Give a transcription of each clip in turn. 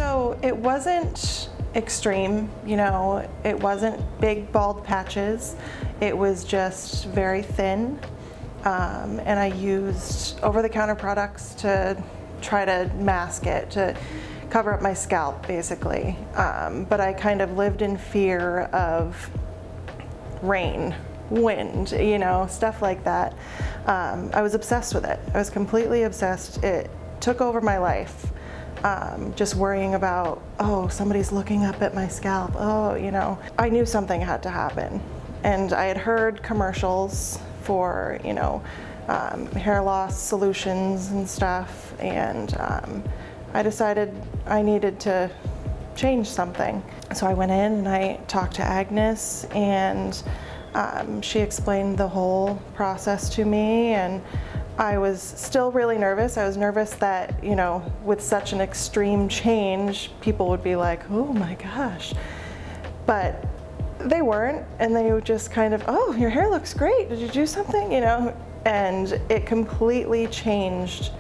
So it wasn't extreme, you know, it wasn't big bald patches. It was just very thin. And I used over-the-counter products to try to mask it, to cover up my scalp, basically. But I kind of lived in fear of rain, wind, you know, stuff like that. I was obsessed with it. I was completely obsessed. It took over my life. Just worrying about, oh, somebody's looking up at my scalp. Oh, you know, I knew something had to happen. And I had heard commercials for, you know, hair loss solutions and stuff. And I decided I needed to change something. So I went in and I talked to Agnes, and she explained the whole process to me. And I was still really nervous. I was nervous that, you know, with such an extreme change, people would be like, oh my gosh. But they weren't, and they would just kind of, oh, your hair looks great. Did you do something, you know? And it completely changed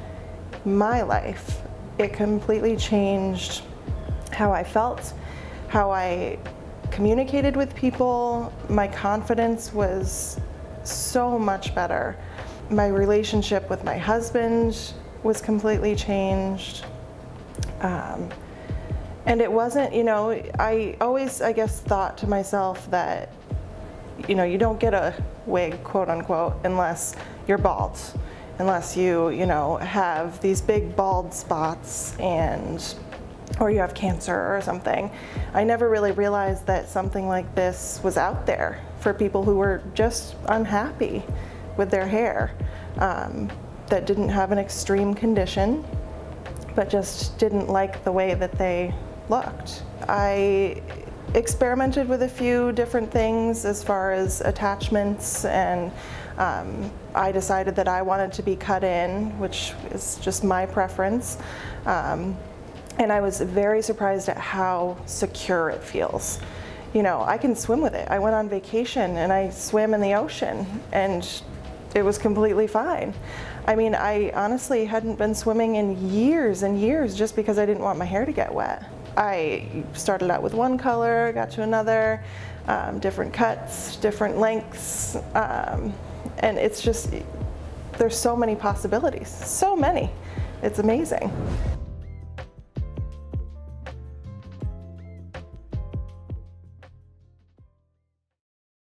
my life. It completely changed how I felt, how I communicated with people. My confidence was so much better. My relationship with my husband was completely changed. And it wasn't, you know, I always, I guess, thought to myself that, you know, you don't get a wig, quote unquote, unless you're bald, unless you know, have these big bald spots or you have cancer or something. I never really realized that something like this was out there for people who were just unhappy with their hair, that didn't have an extreme condition, but just didn't like the way that they looked. I experimented with a few different things as far as attachments, and I decided that I wanted to be cut in, which is just my preference. And I was very surprised at how secure it feels. You know, I can swim with it. I went on vacation and I swam in the ocean, and it was completely fine. I mean, I honestly hadn't been swimming in years and years just because I didn't want my hair to get wet. I started out with one color, got to another, different cuts, different lengths, and it's just, there's so many possibilities, so many. It's amazing.